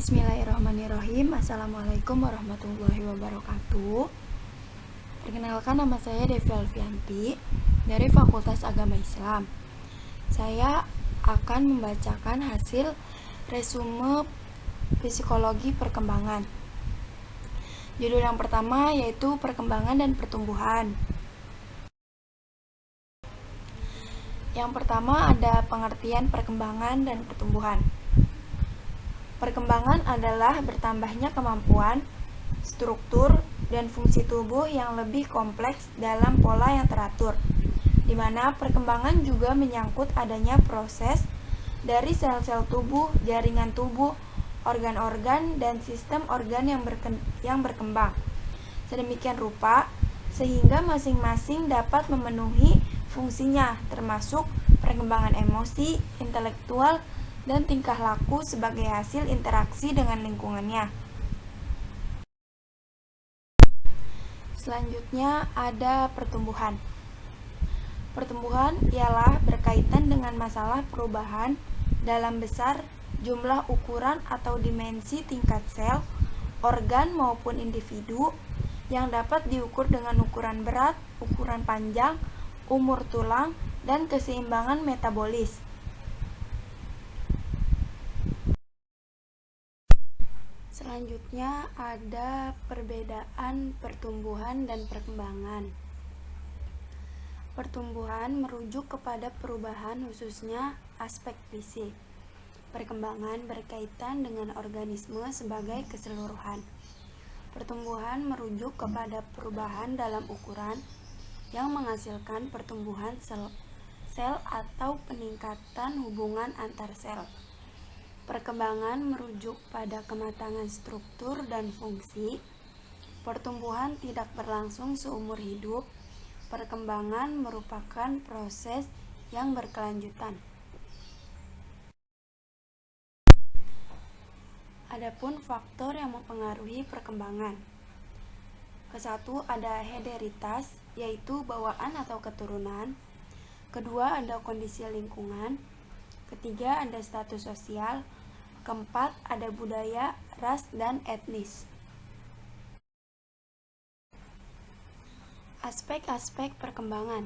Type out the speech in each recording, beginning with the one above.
Bismillahirrahmanirrahim. Assalamualaikum warahmatullahi wabarakatuh. Perkenalkan, nama saya Devi Alfianti dari Fakultas Agama Islam. Saya akan membacakan hasil resume psikologi perkembangan. Judul yang pertama yaitu perkembangan dan pertumbuhan. Yang pertama ada pengertian perkembangan dan pertumbuhan. Perkembangan adalah bertambahnya kemampuan, struktur, dan fungsi tubuh yang lebih kompleks dalam pola yang teratur, di mana perkembangan juga menyangkut adanya proses dari sel-sel tubuh, jaringan tubuh, organ-organ, dan sistem organ yang berkembang sedemikian rupa sehingga masing-masing dapat memenuhi fungsinya, termasuk perkembangan emosi, intelektual, dan tingkah laku sebagai hasil interaksi dengan lingkungannya. Selanjutnya ada pertumbuhan. Pertumbuhan ialah berkaitan dengan masalah perubahan dalam besar jumlah ukuran atau dimensi tingkat sel, organ maupun individu yang dapat diukur dengan ukuran berat, ukuran panjang, umur tulang, dan keseimbangan metabolis. Selanjutnya ada perbedaan pertumbuhan dan perkembangan. Pertumbuhan merujuk kepada perubahan khususnya aspek fisik. Perkembangan berkaitan dengan organisme sebagai keseluruhan. Pertumbuhan merujuk kepada perubahan dalam ukuran yang menghasilkan pertumbuhan sel atau peningkatan hubungan antar sel. Perkembangan merujuk pada kematangan struktur dan fungsi. Pertumbuhan tidak berlangsung seumur hidup. Perkembangan merupakan proses yang berkelanjutan. Adapun faktor yang mempengaruhi perkembangan. Kesatu ada hederitas, yaitu bawaan atau keturunan. Kedua ada kondisi lingkungan. Ketiga ada status sosial. Keempat ada budaya, ras, dan etnis. Aspek-aspek perkembangan.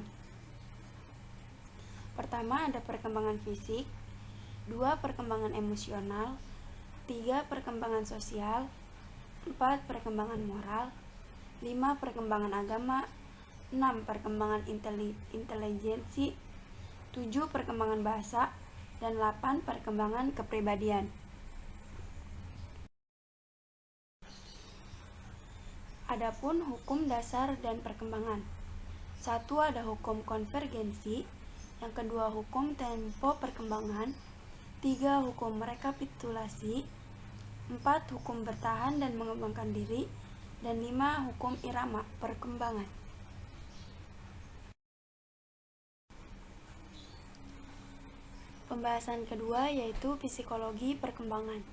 Pertama ada perkembangan fisik. Dua perkembangan emosional. Tiga perkembangan sosial. Empat perkembangan moral. 5 perkembangan agama. 6 perkembangan intelijensi. 7 perkembangan bahasa. Dan 8 perkembangan kepribadian. Adapun hukum dasar dan perkembangan. 1 ada hukum konvergensi. Yang kedua hukum tempo perkembangan. 3 hukum rekapitulasi. 4 hukum bertahan dan mengembangkan diri. Dan 5 hukum irama perkembangan. Pembahasan kedua yaitu psikologi perkembangan.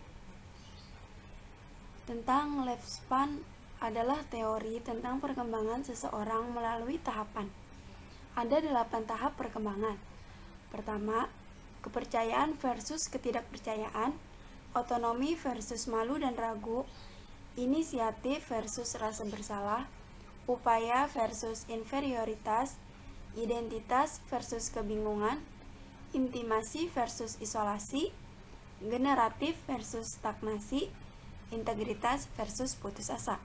Tentang lifespan adalah teori tentang perkembangan seseorang melalui tahapan. Ada 8 tahap perkembangan. Pertama, kepercayaan versus ketidakpercayaan, otonomi versus malu dan ragu, inisiatif versus rasa bersalah, upaya versus inferioritas, identitas versus kebingungan, intimasi versus isolasi, generatif versus stagnasi, integritas versus putus asa.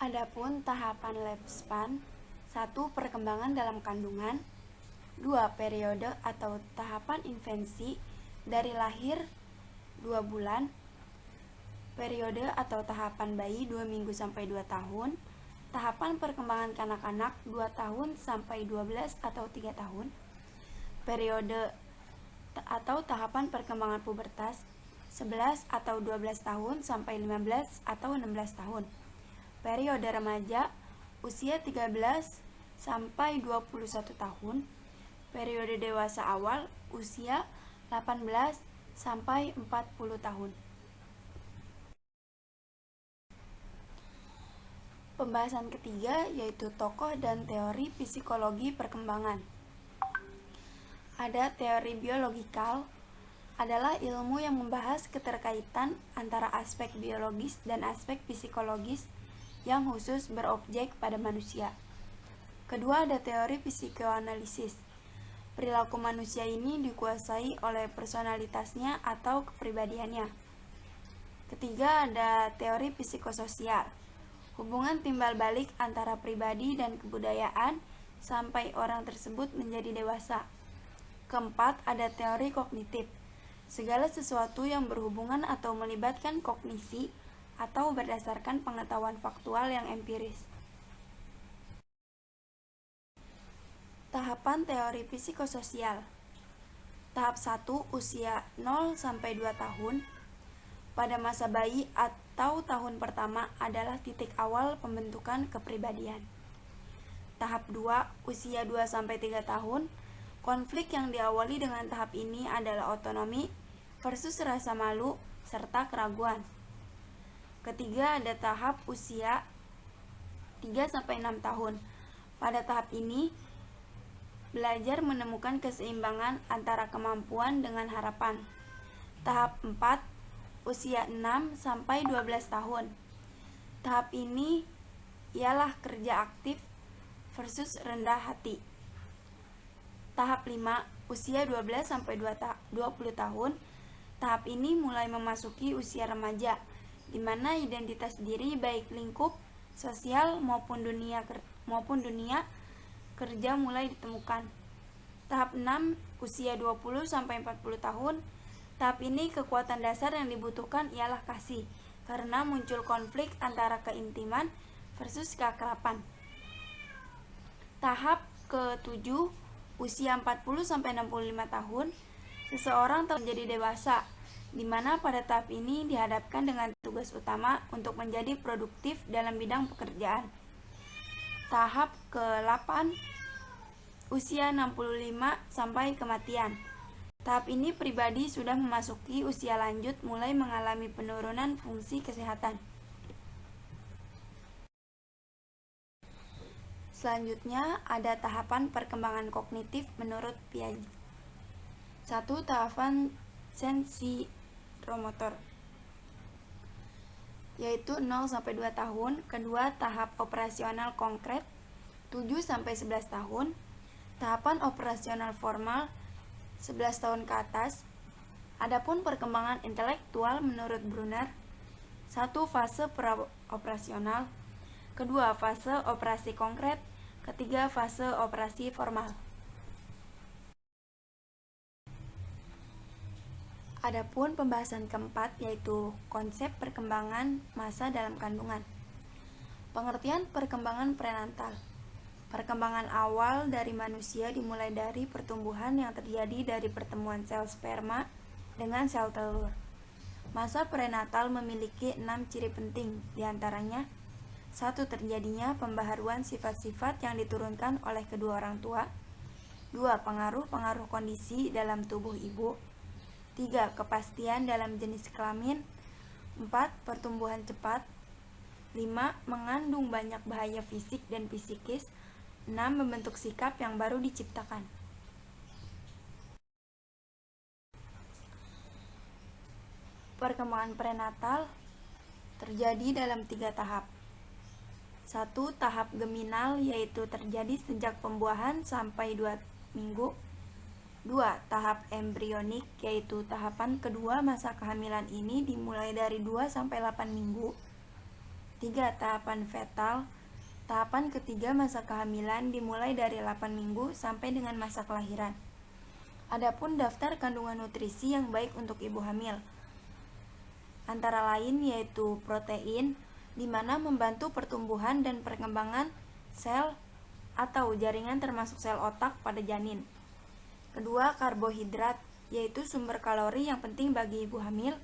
Adapun tahapan lifespan. 1 perkembangan dalam kandungan. 2 periode atau tahapan infansi dari lahir 2 bulan. Periode atau tahapan bayi 2 minggu sampai 2 tahun. Tahapan perkembangan kanak-kanak 2 tahun sampai 12 atau 3 tahun. Periode atau tahapan perkembangan pubertas 11 atau 12 tahun sampai 15 atau 16 tahun. Periode remaja usia 13 sampai 21 tahun. Periode dewasa awal usia 18 sampai 40 tahun. Pembahasan ketiga yaitu tokoh dan teori psikologi perkembangan. Ada teori biologikal, adalah ilmu yang membahas keterkaitan antara aspek biologis dan aspek psikologis yang khusus berobjek pada manusia. Kedua, ada teori psikoanalisis. Perilaku manusia ini dikuasai oleh personalitasnya atau kepribadiannya. Ketiga, ada teori psikososial. Hubungan timbal balik antara pribadi dan kebudayaan sampai orang tersebut menjadi dewasa. Keempat, ada teori kognitif. Segala sesuatu yang berhubungan atau melibatkan kognisi atau berdasarkan pengetahuan faktual yang empiris. Tahapan teori psikososial. Tahap 1, usia 0-2 tahun. Pada masa bayi atau tahun pertama adalah titik awal pembentukan kepribadian. Tahap 2, usia 2-3 tahun. Konflik yang diawali dengan tahap ini adalah otonomi versus rasa malu serta keraguan. Ketiga, ada tahap usia 3-6 tahun. Pada tahap ini, belajar menemukan keseimbangan antara kemampuan dengan harapan. Tahap 4, usia 6-12 tahun. Tahap ini ialah kerja aktif versus rendah hati. Tahap 5, usia 12-20 tahun. Tahap ini mulai memasuki usia remaja, di mana identitas diri baik lingkup sosial maupun dunia kerja mulai ditemukan. Tahap 6, usia 20-40 tahun. Tahap ini kekuatan dasar yang dibutuhkan ialah kasih, karena muncul konflik antara keintiman versus keakraban. Tahap ke-7, usia 40-65 tahun. Seseorang telah menjadi dewasa, di mana pada tahap ini dihadapkan dengan tugas utama untuk menjadi produktif dalam bidang pekerjaan. Tahap ke-8, usia 65 sampai kematian. Tahap ini pribadi sudah memasuki usia lanjut mulai mengalami penurunan fungsi kesehatan. Selanjutnya ada tahapan perkembangan kognitif menurut Piaget. 1. Tahapan sensoromotor, yaitu 0-2 tahun. Kedua, tahap operasional konkret 7-11 tahun. Tahapan operasional formal 11 tahun ke atas. Adapun perkembangan intelektual menurut Brunner, 1. Fase pra-operasional. Kedua, fase operasi konkret. Ketiga, fase operasi formal. Adapun pembahasan keempat yaitu konsep perkembangan masa dalam kandungan. Pengertian perkembangan prenatal. Perkembangan awal dari manusia dimulai dari pertumbuhan yang terjadi dari pertemuan sel sperma dengan sel telur. Masa prenatal memiliki 6 ciri penting, diantaranya 1. Terjadinya pembaharuan sifat-sifat yang diturunkan oleh kedua orang tua. 2. Pengaruh-pengaruh kondisi dalam tubuh ibu. 3. Kepastian dalam jenis kelamin. 4. Pertumbuhan cepat. 5. Mengandung banyak bahaya fisik dan psikis. 6. Membentuk sikap yang baru diciptakan. Perkembangan prenatal terjadi dalam 3 tahap. 1. Tahap geminal, yaitu terjadi sejak pembuahan sampai 2 minggu. 2. Tahap embrionik, yaitu tahapan kedua masa kehamilan ini dimulai dari 2-8 minggu. 3. Tahapan fetal. Tahapan ketiga masa kehamilan dimulai dari 8 minggu sampai dengan masa kelahiran. Adapun daftar kandungan nutrisi yang baik untuk ibu hamil, antara lain yaitu protein, di mana membantu pertumbuhan dan perkembangan sel atau jaringan termasuk sel otak pada janin. Kedua, karbohidrat, yaitu sumber kalori yang penting bagi ibu hamil.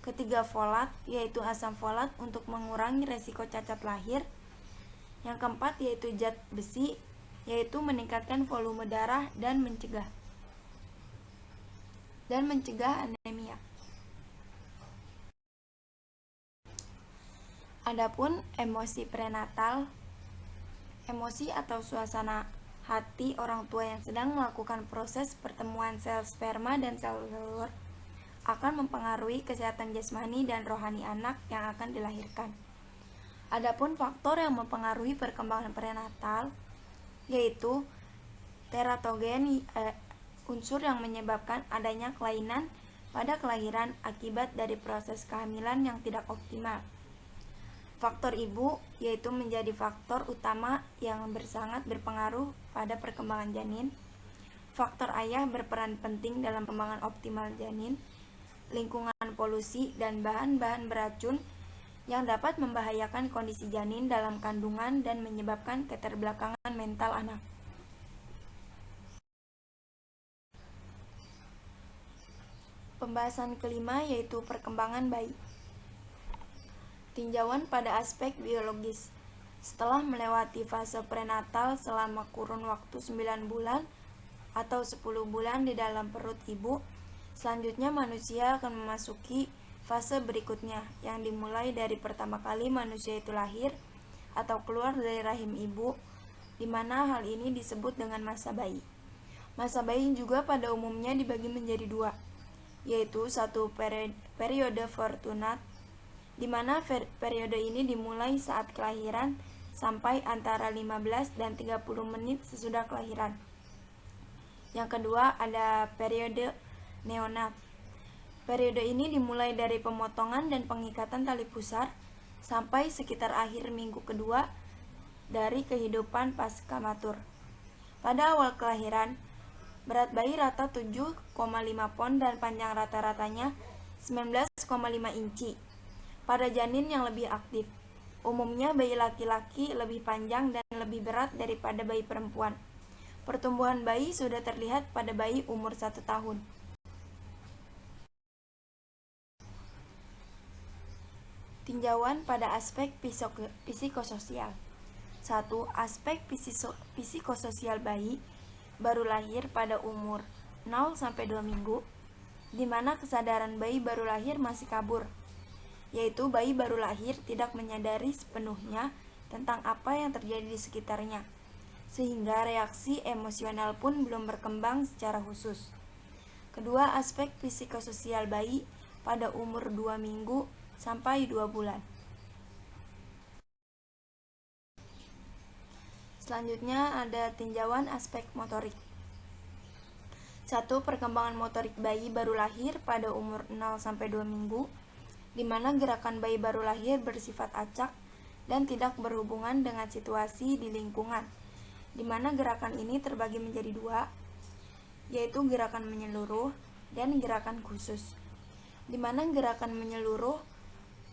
Ketiga, folat, yaitu asam folat untuk mengurangi resiko cacat lahir. Yang keempat, yaitu zat besi, yaitu meningkatkan volume darah dan mencegah anemia. Adapun emosi prenatal, emosi atau suasana hati orang tua yang sedang melakukan proses pertemuan sel sperma dan sel telur akan mempengaruhi kesehatan jasmani dan rohani anak yang akan dilahirkan. Adapun faktor yang mempengaruhi perkembangan prenatal yaitu teratogen, unsur yang menyebabkan adanya kelainan pada kelahiran akibat dari proses kehamilan yang tidak optimal. Faktor ibu yaitu menjadi faktor utama yang sangat berpengaruh pada perkembangan janin. Faktor ayah berperan penting dalam perkembangan optimal janin. Lingkungan polusi dan bahan-bahan beracun yang dapat membahayakan kondisi janin dalam kandungan dan menyebabkan keterbelakangan mental anak. Pembahasan kelima yaitu perkembangan bayi. Tinjauan pada aspek biologis. Setelah melewati fase prenatal selama kurun waktu 9 bulan atau 10 bulan di dalam perut ibu, selanjutnya manusia akan memasuki fase berikutnya yang dimulai dari pertama kali manusia itu lahir atau keluar dari rahim ibu, di mana hal ini disebut dengan masa bayi. Masa bayi juga pada umumnya dibagi menjadi dua, yaitu satu periode fortunat, di mana periode ini dimulai saat kelahiran sampai antara 15 dan 30 menit sesudah kelahiran. Yang kedua ada periode neonat. Periode ini dimulai dari pemotongan dan pengikatan tali pusar sampai sekitar akhir minggu kedua dari kehidupan pasca matur. Pada awal kelahiran, berat bayi rata 7,5 pon dan panjang rata-ratanya 19,5 inci. Pada janin yang lebih aktif, umumnya bayi laki-laki lebih panjang dan lebih berat daripada bayi perempuan. Pertumbuhan bayi sudah terlihat pada bayi umur 1 tahun. Tinjauan pada aspek psikososial. 1. Aspek psikososial bayi baru lahir pada umur 0-2 minggu, di mana kesadaran bayi baru lahir masih kabur, yaitu bayi baru lahir tidak menyadari sepenuhnya tentang apa yang terjadi di sekitarnya, sehingga reaksi emosional pun belum berkembang secara khusus. Kedua, aspek psikososial bayi pada umur 2 minggu sampai 2 bulan. Selanjutnya ada tinjauan aspek motorik. 1. Perkembangan motorik bayi baru lahir pada umur 0-2 minggu, di mana gerakan bayi baru lahir bersifat acak dan tidak berhubungan dengan situasi di lingkungan, di mana gerakan ini terbagi menjadi dua, yaitu gerakan menyeluruh dan gerakan khusus, di mana gerakan menyeluruh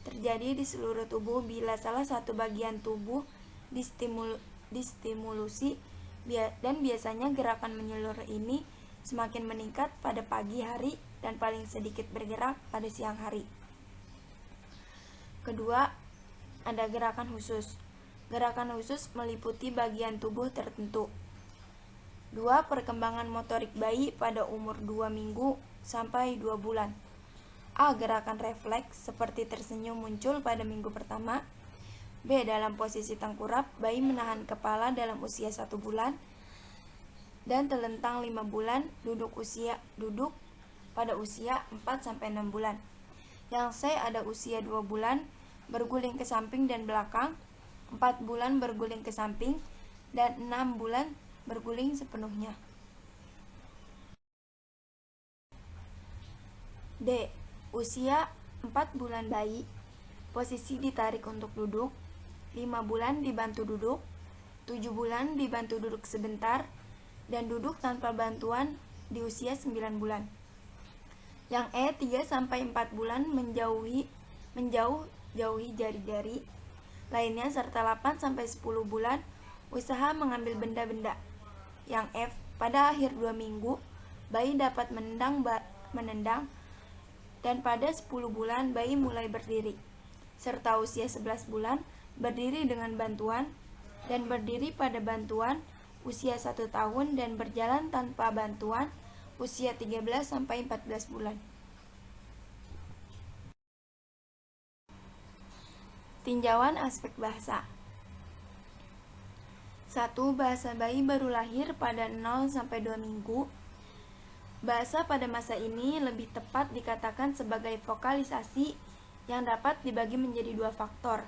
terjadi di seluruh tubuh bila salah satu bagian tubuh distimulusi, dan biasanya gerakan menyeluruh ini semakin meningkat pada pagi hari dan paling sedikit bergerak pada siang hari. Kedua, ada gerakan khusus. Gerakan khusus meliputi bagian tubuh tertentu. 2. Perkembangan motorik bayi pada umur 2 minggu sampai 2 bulan. A. Gerakan refleks seperti tersenyum muncul pada minggu pertama. B. Dalam posisi tengkurap, bayi menahan kepala dalam usia 1 bulan dan telentang 5 bulan, duduk pada usia 4-6 bulan. Yang C. Ada usia 2 bulan, berguling ke samping dan belakang, 4 bulan berguling ke samping, dan 6 bulan berguling sepenuhnya. D. Usia 4 bulan bayi, posisi ditarik untuk duduk, 5 bulan dibantu duduk, 7 bulan dibantu duduk sebentar, dan duduk tanpa bantuan di usia 9 bulan. Yang E. 3-4 bulan menjauhi jari-jari lainnya, serta 8-10 bulan usaha mengambil benda-benda. Yang F. Pada akhir 2 minggu, bayi dapat menendang, dan pada 10 bulan bayi mulai berdiri, serta usia 11 bulan berdiri dengan bantuan, dan berdiri pada bantuan usia 1 tahun, dan berjalan tanpa bantuan usia 13-14 bulan. Tinjauan aspek bahasa. 1. Bahasa bayi baru lahir pada 0-2 minggu. Bahasa pada masa ini lebih tepat dikatakan sebagai vokalisasi yang dapat dibagi menjadi 2 faktor.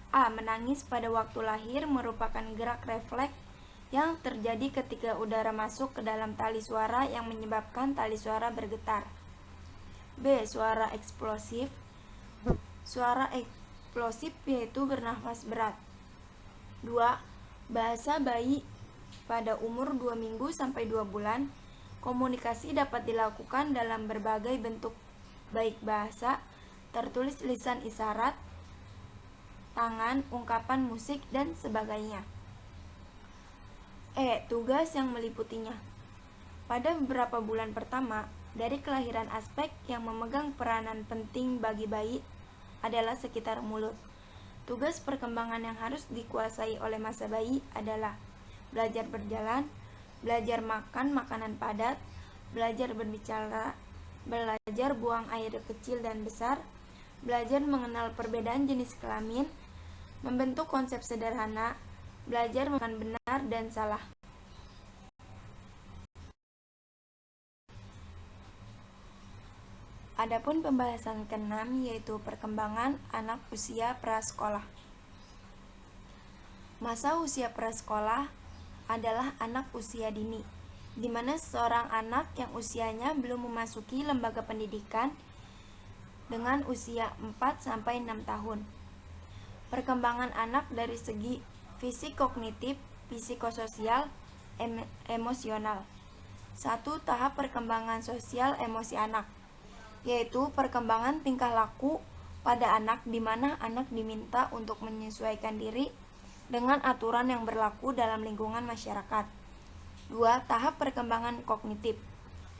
A. Menangis pada waktu lahir merupakan gerak refleks yang terjadi ketika udara masuk ke dalam tali suara yang menyebabkan tali suara bergetar. B. Suara eksplosif. Suara eksplosif yaitu bernafas berat. 2. Bahasa bayi pada umur 2 minggu sampai 2 bulan. Komunikasi dapat dilakukan dalam berbagai bentuk, baik bahasa, tertulis lisan isyarat, tangan, ungkapan musik, dan sebagainya. E. Tugas yang meliputinya. Pada beberapa bulan pertama, dari kelahiran aspek yang memegang peranan penting bagi bayi adalah sekitar mulut. Tugas perkembangan yang harus dikuasai oleh masa bayi adalah belajar berjalan, belajar makan makanan padat, belajar berbicara, belajar buang air kecil dan besar, belajar mengenal perbedaan jenis kelamin, membentuk konsep sederhana, belajar makan benar dan salah. Adapun pembahasan ke-6 yaitu perkembangan anak usia prasekolah. Masa usia prasekolah adalah anak usia dini, di mana seorang anak yang usianya belum memasuki lembaga pendidikan dengan usia 4-6 tahun. Perkembangan anak dari segi fisik kognitif, psikososial, emosional. 1. Tahap perkembangan sosial emosi anak, yaitu perkembangan tingkah laku pada anak di mana anak diminta untuk menyesuaikan diri dengan aturan yang berlaku dalam lingkungan masyarakat. 2. Tahap perkembangan kognitif,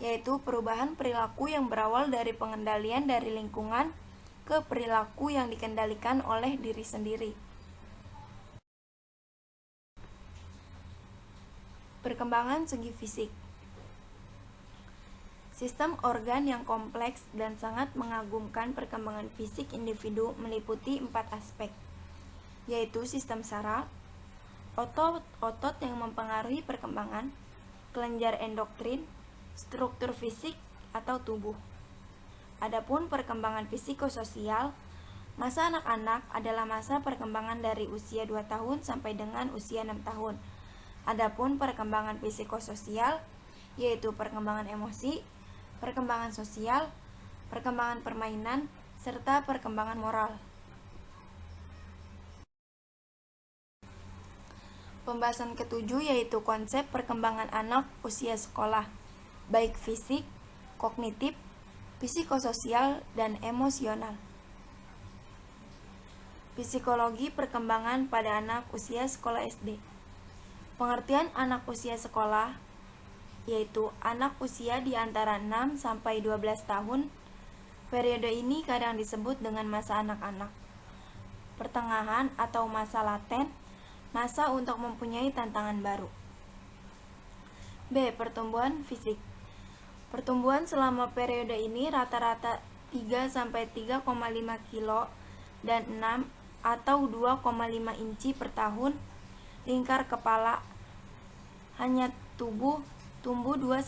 yaitu perubahan perilaku yang berawal dari pengendalian dari lingkungan ke perilaku yang dikendalikan oleh diri sendiri. Perkembangan segi fisik. Sistem organ yang kompleks dan sangat mengagumkan perkembangan fisik individu meliputi 4 aspek, yaitu sistem saraf, otot yang mempengaruhi perkembangan, kelenjar endokrin, struktur fisik atau tubuh. Adapun perkembangan psikososial, masa anak-anak adalah masa perkembangan dari usia 2 tahun sampai dengan usia 6 tahun. Adapun perkembangan psikososial yaitu perkembangan emosi, perkembangan sosial, perkembangan permainan, serta perkembangan moral. Pembahasan ke-7 yaitu konsep perkembangan anak usia sekolah, baik fisik, kognitif, psikososial, dan emosional. Psikologi perkembangan pada anak usia sekolah SD. Pengertian anak usia sekolah yaitu anak usia di antara 6 sampai 12 tahun. Periode ini kadang disebut dengan masa anak-anak, pertengahan atau masa laten, masa untuk mempunyai tantangan baru. B. Pertumbuhan fisik. Pertumbuhan selama periode ini rata-rata 3-3,5 kilo dan 6 atau 2,5 inci per tahun. Lingkar kepala hanya tumbuh 2-3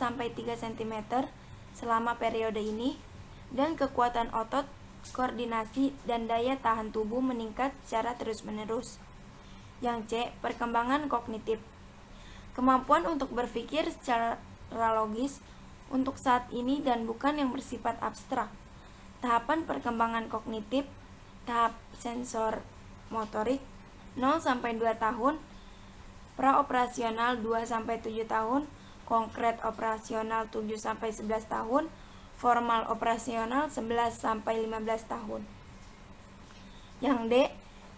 cm selama periode ini, dan kekuatan otot, koordinasi, dan daya tahan tubuh meningkat secara terus-menerus. Yang C. Perkembangan kognitif. Kemampuan untuk berpikir secara logis untuk saat ini dan bukan yang bersifat abstrak. Tahapan perkembangan kognitif, tahap sensor motorik 0-2 tahun, praoperasional 2-7 tahun, konkret operasional 7-11 tahun, formal operasional 11-15 tahun. Yang D.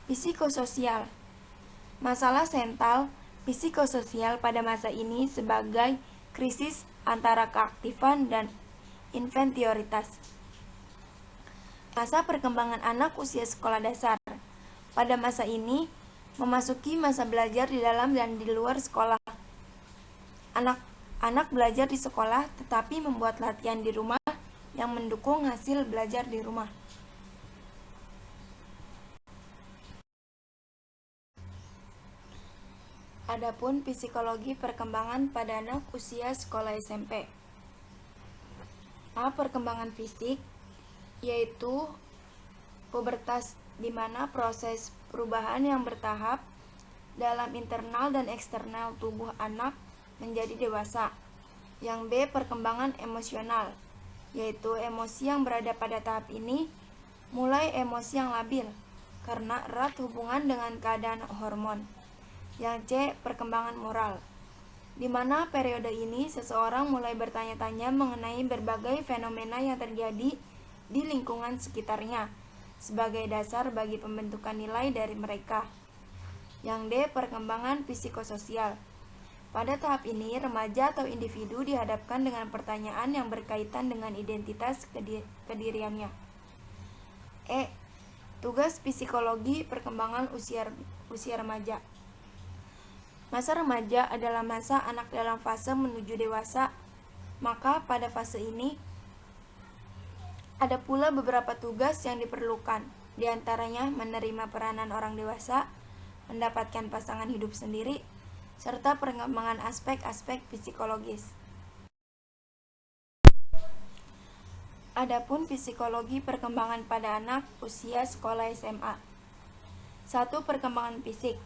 Psikososial. Masalah sentral psikososial pada masa ini sebagai krisis antara keaktifan dan inventioritas. Masa perkembangan anak usia sekolah dasar. Pada masa ini memasuki masa belajar di dalam dan di luar sekolah. Anak belajar di sekolah tetapi membuat latihan di rumah yang mendukung hasil belajar di rumah. Adapun psikologi perkembangan pada anak usia sekolah SMP. Perkembangan fisik yaitu pubertas, di mana proses perubahan yang bertahap dalam internal dan eksternal tubuh anak menjadi dewasa. Yang B, perkembangan emosional, yaitu emosi yang berada pada tahap ini mulai emosi yang labil karena erat hubungan dengan keadaan hormon. Yang C, perkembangan moral, di mana periode ini seseorang mulai bertanya-tanya mengenai berbagai fenomena yang terjadi di lingkungan sekitarnya sebagai dasar bagi pembentukan nilai dari mereka. Yang D, perkembangan psikososial. Pada tahap ini, remaja atau individu dihadapkan dengan pertanyaan yang berkaitan dengan identitas kediriannya. E, tugas psikologi perkembangan usia remaja. Masa remaja adalah masa anak dalam fase menuju dewasa, maka pada fase ini ada pula beberapa tugas yang diperlukan, diantaranya menerima peranan orang dewasa, mendapatkan pasangan hidup sendiri, serta pengembangan aspek-aspek psikologis. Adapun psikologi perkembangan pada anak usia sekolah SMA. 1. Perkembangan fisik.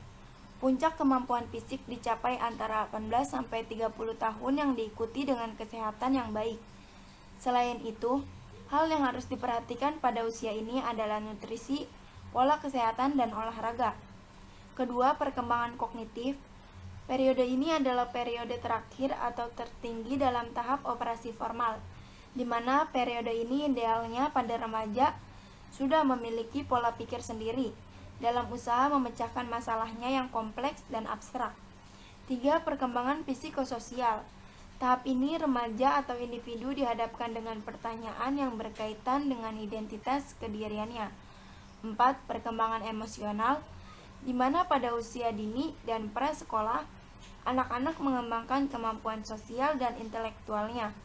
Puncak kemampuan fisik dicapai antara 18 sampai 30 tahun yang diikuti dengan kesehatan yang baik. Selain itu, hal yang harus diperhatikan pada usia ini adalah nutrisi, pola kesehatan, dan olahraga. Kedua, perkembangan kognitif. Periode ini adalah periode terakhir atau tertinggi dalam tahap operasi formal, di mana periode ini idealnya pada remaja sudah memiliki pola pikir sendiri dalam usaha memecahkan masalahnya yang kompleks dan abstrak. 3. Perkembangan psikososial. Tahap ini remaja atau individu dihadapkan dengan pertanyaan yang berkaitan dengan identitas kediriannya. 4. Perkembangan emosional, di mana pada usia dini dan prasekolah, anak-anak mengembangkan kemampuan sosial dan intelektualnya.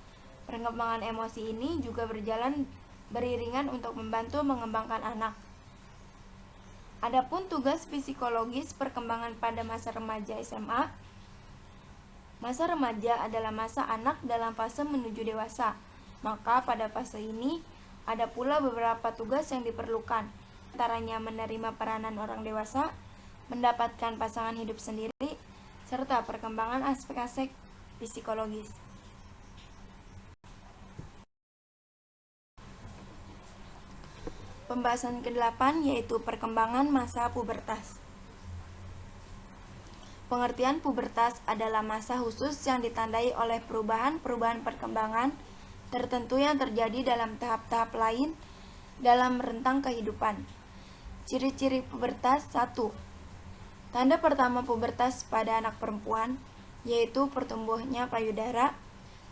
Perkembangan emosi ini juga berjalan beriringan untuk membantu mengembangkan anak. Adapun tugas psikologis perkembangan pada masa remaja SMA. Masa remaja adalah masa anak dalam fase menuju dewasa, maka pada fase ini ada pula beberapa tugas yang diperlukan, antaranya menerima peranan orang dewasa, mendapatkan pasangan hidup sendiri, serta perkembangan aspek-aspek psikologis. Pembahasan ke-8 yaitu perkembangan masa pubertas. Pengertian pubertas adalah masa khusus yang ditandai oleh perubahan-perubahan perkembangan tertentu yang terjadi dalam tahap-tahap lain dalam rentang kehidupan. Ciri-ciri pubertas. 1. Tanda pertama pubertas pada anak perempuan yaitu pertumbuhannya payudara.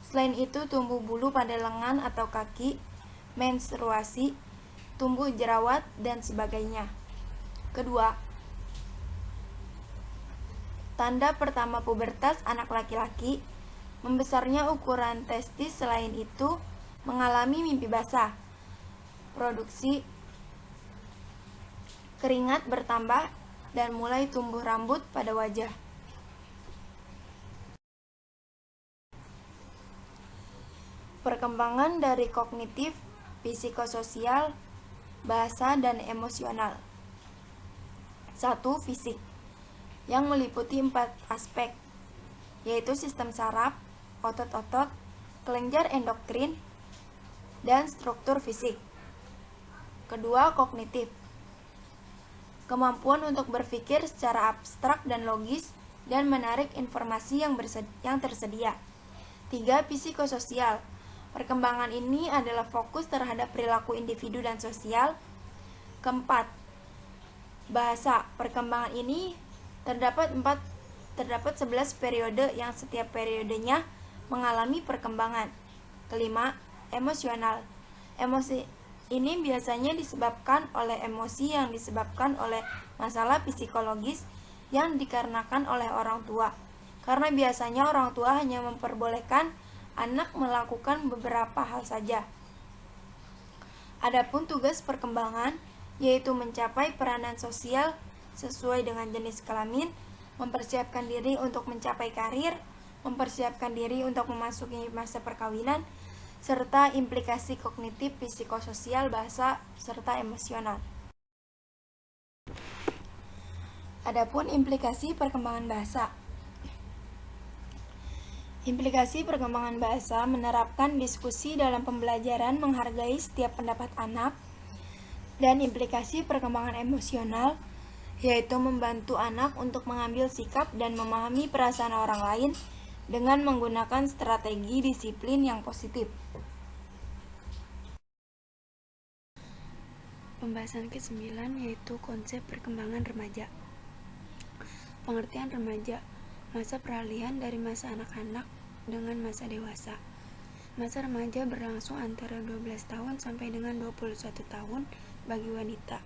Selain itu tumbuh bulu pada lengan atau kaki, menstruasi, tumbuh jerawat, dan sebagainya. Kedua, tanda pertama pubertas anak laki-laki, membesarnya ukuran testis. Selain itu, mengalami mimpi basah, produksi keringat bertambah, dan mulai tumbuh rambut pada wajah. Perkembangan dari kognitif, psikososial, bahasa, dan emosional. 1. Fisik, yang meliputi 4 aspek, yaitu sistem saraf, otot-otot, kelenjar endokrin, dan struktur fisik. Kedua, kognitif, kemampuan untuk berpikir secara abstrak dan logis dan menarik informasi yang tersedia. 3. Psikososial, perkembangan ini adalah fokus terhadap perilaku individu dan sosial. Keempat, bahasa, perkembangan ini terdapat 11 periode yang setiap periodenya mengalami perkembangan. Kelima, emosional, emosi ini biasanya disebabkan oleh emosi yang disebabkan oleh masalah psikologis yang dikarenakan oleh orang tua, karena biasanya orang tua hanya memperbolehkan anak melakukan beberapa hal saja. Adapun tugas perkembangan yaitu mencapai peranan sosial sesuai dengan jenis kelamin, mempersiapkan diri untuk mencapai karir, mempersiapkan diri untuk memasuki masa perkawinan, serta implikasi kognitif, psikososial, bahasa, serta emosional. Adapun implikasi perkembangan bahasa. Implikasi perkembangan bahasa menerapkan diskusi dalam pembelajaran, menghargai setiap pendapat anak, dan implikasi perkembangan emosional, yaitu membantu anak untuk mengambil sikap dan memahami perasaan orang lain dengan menggunakan strategi disiplin yang positif. Pembahasan ke-9 yaitu konsep perkembangan remaja. Pengertian remaja, masa peralihan dari masa anak-anak dengan masa dewasa. Masa remaja berlangsung antara 12 tahun sampai dengan 21 tahun bagi wanita,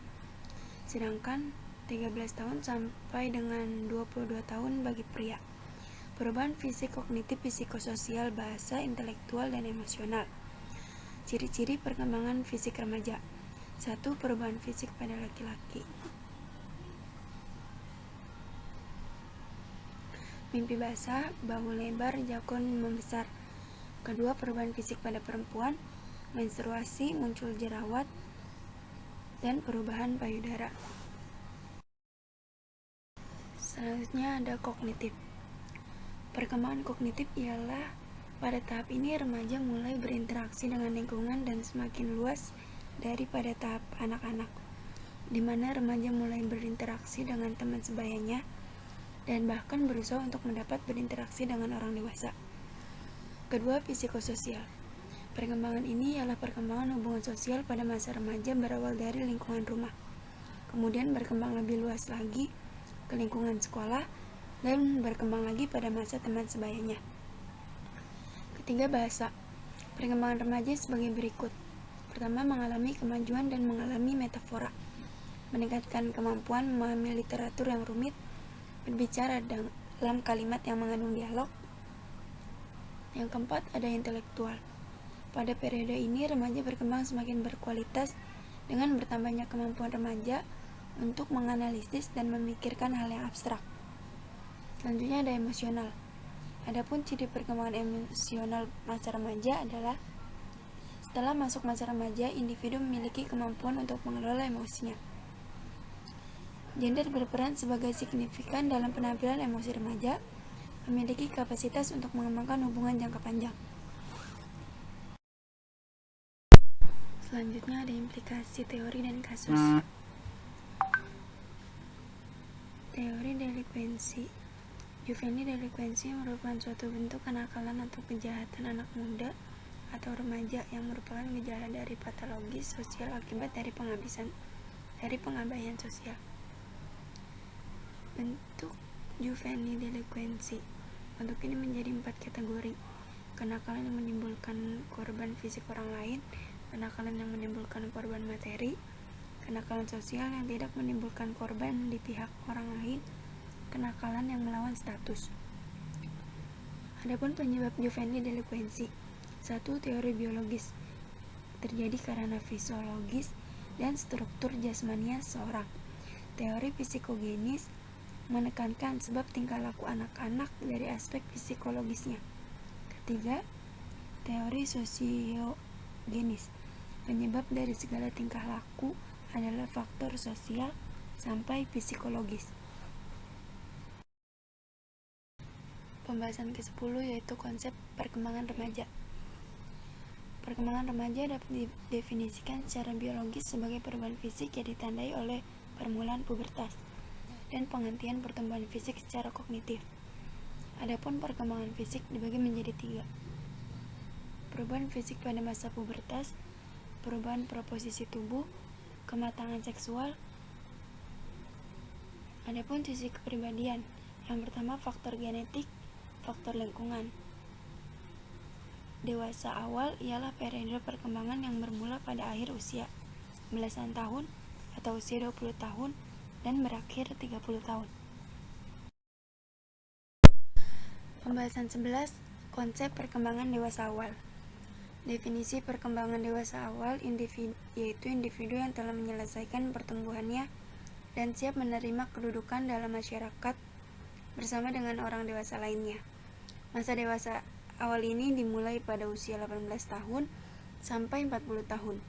sedangkan 13 tahun sampai dengan 22 tahun bagi pria. Perubahan fisik, kognitif, psikososial, bahasa, intelektual, dan emosional. Ciri-ciri perkembangan fisik remaja. 1. Perubahan fisik pada laki-laki. Mimpi basah, bahu lebar, jakun membesar. 2. Perubahan fisik pada perempuan, menstruasi, muncul jerawat, dan perubahan payudara. Selanjutnya ada kognitif. Perkembangan kognitif ialah pada tahap ini remaja mulai berinteraksi dengan lingkungan dan semakin luas daripada tahap anak-anak, di mana remaja mulai berinteraksi dengan teman sebayanya dan bahkan berusaha untuk mendapat berinteraksi dengan orang dewasa. Kedua, psikososial. Perkembangan ini ialah perkembangan hubungan sosial pada masa remaja berawal dari lingkungan rumah, kemudian berkembang lebih luas lagi ke lingkungan sekolah, dan berkembang lagi pada masa teman sebayanya. Ketiga, bahasa. Perkembangan remaja sebagai berikut. Pertama, mengalami kemajuan dan mengalami metafora, meningkatkan kemampuan memahami literatur yang rumit, berbicara dalam kalimat yang mengandung dialog. Yang keempat, ada intelektual. Pada periode ini, remaja berkembang semakin berkualitas dengan bertambahnya kemampuan remaja untuk menganalisis dan memikirkan hal yang abstrak. Selanjutnya ada emosional. Adapun ciri perkembangan emosional masa remaja adalah setelah masuk masa remaja, individu memiliki kemampuan untuk mengelola emosinya. Gender berperan sebagai signifikan dalam penampilan emosi remaja, memiliki kapasitas untuk mengembangkan hubungan jangka panjang. Selanjutnya ada implikasi teori dan kasus. Teori delinkuensi. Juvenil delinkuensi merupakan suatu bentuk kenakalan atau kejahatan anak muda atau remaja yang merupakan gejala dari patologis sosial akibat dari pengabaian sosial. Bentuk juvenil delinkuensi. Bentuk ini menjadi 4 kategori: kenakalan yang menimbulkan korban fisik orang lain, kenakalan yang menimbulkan korban materi, kenakalan sosial yang tidak menimbulkan korban di pihak orang lain, kenakalan yang melawan status. Adapun penyebab juvenil delinkuensi. 1. Teori biologis. Terjadi karena fisiologis dan struktur jasmania seseorang. Teori psikogenis menekankan sebab tingkah laku anak-anak dari aspek psikologisnya. Ketiga, teori sosiogenis. Penyebab dari segala tingkah laku adalah faktor sosial sampai psikologis. Pembahasan ke-10 yaitu konsep perkembangan remaja. Perkembangan remaja dapat didefinisikan secara biologis sebagai perubahan fisik yang ditandai oleh permulaan pubertas dan penghentian pertumbuhan fisik secara kognitif. Adapun perkembangan fisik dibagi menjadi 3. Perubahan fisik pada masa pubertas, perubahan proposisi tubuh, kematangan seksual. Adapun sisi kepribadian, yang pertama faktor genetik, faktor lingkungan. Dewasa awal ialah periode perkembangan yang bermula pada akhir usia belasan tahun atau usia 20 tahun dan berakhir 30 tahun. Pembahasan 11, konsep perkembangan dewasa awal. Definisi perkembangan dewasa awal yaitu individu yang telah menyelesaikan pertumbuhannya dan siap menerima kedudukan dalam masyarakat bersama dengan orang dewasa lainnya. Masa dewasa awal ini dimulai pada usia 18 tahun sampai 40 tahun.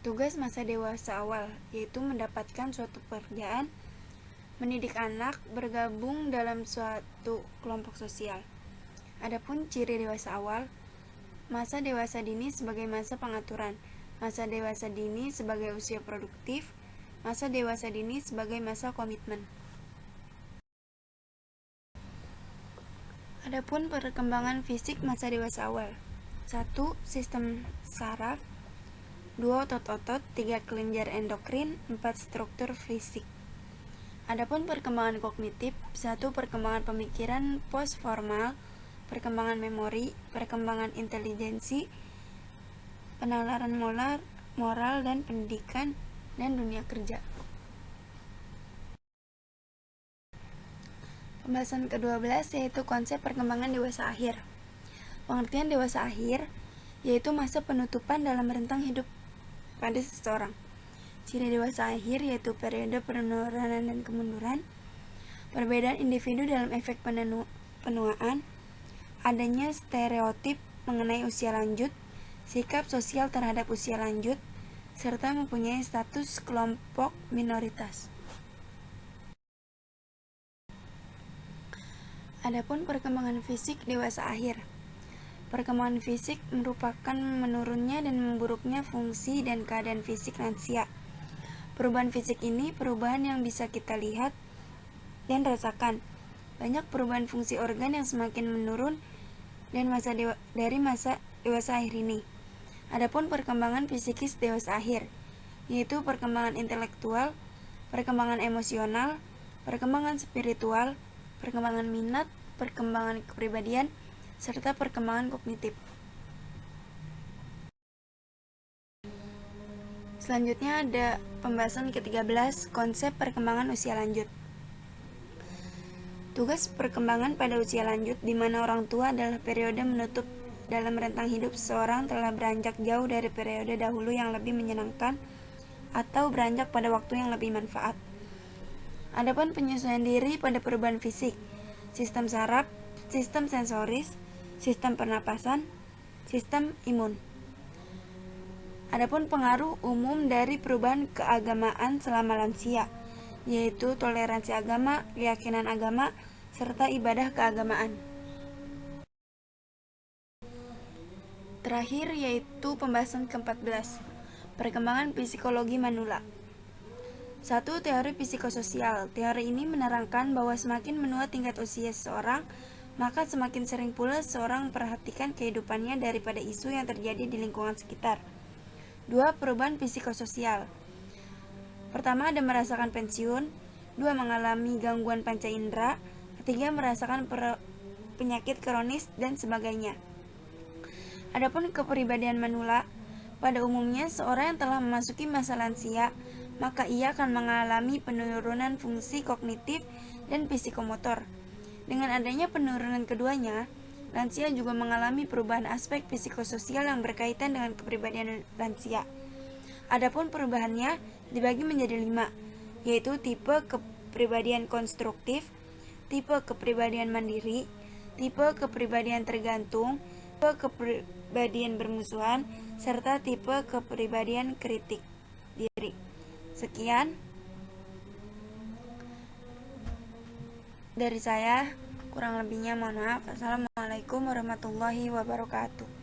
Tugas masa dewasa awal yaitu mendapatkan suatu pekerjaan, mendidik anak, bergabung dalam suatu kelompok sosial. Adapun ciri dewasa awal, masa dewasa dini sebagai masa pengaturan, masa dewasa dini sebagai usia produktif, masa dewasa dini sebagai masa komitmen. Adapun perkembangan fisik masa dewasa awal. 1. Sistem saraf. 2. Otot-otot. 3. Kelenjar endokrin. 4. Struktur fisik. Adapun perkembangan kognitif. 1. Perkembangan pemikiran postformal, perkembangan memori, perkembangan intelijensi, penalaran moral dan pendidikan, dan dunia kerja. Pembahasan ke-12 yaitu konsep perkembangan dewasa akhir. Pengertian dewasa akhir yaitu masa penutupan dalam rentang hidup pada seseorang. Ciri dewasa akhir yaitu periode penurunan dan kemunduran, perbedaan individu dalam efek penuaan, adanya stereotip mengenai usia lanjut, sikap sosial terhadap usia lanjut, serta mempunyai status kelompok minoritas. Adapun perkembangan fisik dewasa akhir. Perkembangan fisik merupakan menurunnya dan memburuknya fungsi dan keadaan fisik lansia. Perubahan fisik ini perubahan yang bisa kita lihat dan rasakan. Banyak perubahan fungsi organ yang semakin menurun dan dari masa dewasa akhir ini. Adapun perkembangan fisikis dewasa akhir, yaitu perkembangan intelektual, perkembangan emosional, perkembangan spiritual, perkembangan minat, perkembangan kepribadian, serta perkembangan kognitif. Selanjutnya ada pembahasan ke-13, konsep perkembangan usia lanjut. Tugas perkembangan pada usia lanjut, di mana orang tua adalah periode menutup dalam rentang hidup seseorang telah beranjak jauh dari periode dahulu yang lebih menyenangkan atau beranjak pada waktu yang lebih manfaat. Adapun penyesuaian diri pada perubahan fisik, sistem saraf, sistem sensoris, sistem pernapasan, sistem imun. Adapun pengaruh umum dari perubahan keagamaan selama lansia, yaitu toleransi agama, keyakinan agama, serta ibadah keagamaan. Terakhir yaitu pembahasan ke-14, perkembangan psikologi manula. 1. Teori psikososial. Teori ini menerangkan bahwa semakin menua tingkat usia seseorang, maka semakin sering pula seseorang memperhatikan kehidupannya daripada isu yang terjadi di lingkungan sekitar. 2. Perubahan psikososial. Pertama, ada merasakan pensiun. 2. Mengalami gangguan panca indera. 3. Merasakan penyakit kronis dan sebagainya. Adapun kepribadian manula, pada umumnya seorang yang telah memasuki masa lansia, maka ia akan mengalami penurunan fungsi kognitif dan psikomotor. Dengan adanya penurunan keduanya, lansia juga mengalami perubahan aspek psikososial yang berkaitan dengan kepribadian lansia. Adapun perubahannya dibagi menjadi 5, yaitu tipe kepribadian konstruktif, tipe kepribadian mandiri, tipe kepribadian tergantung, tipe kepribadian bermusuhan, serta tipe kepribadian kritik diri. Sekian dari saya, kurang lebihnya mohon maaf. Assalamualaikum warahmatullahi wabarakatuh.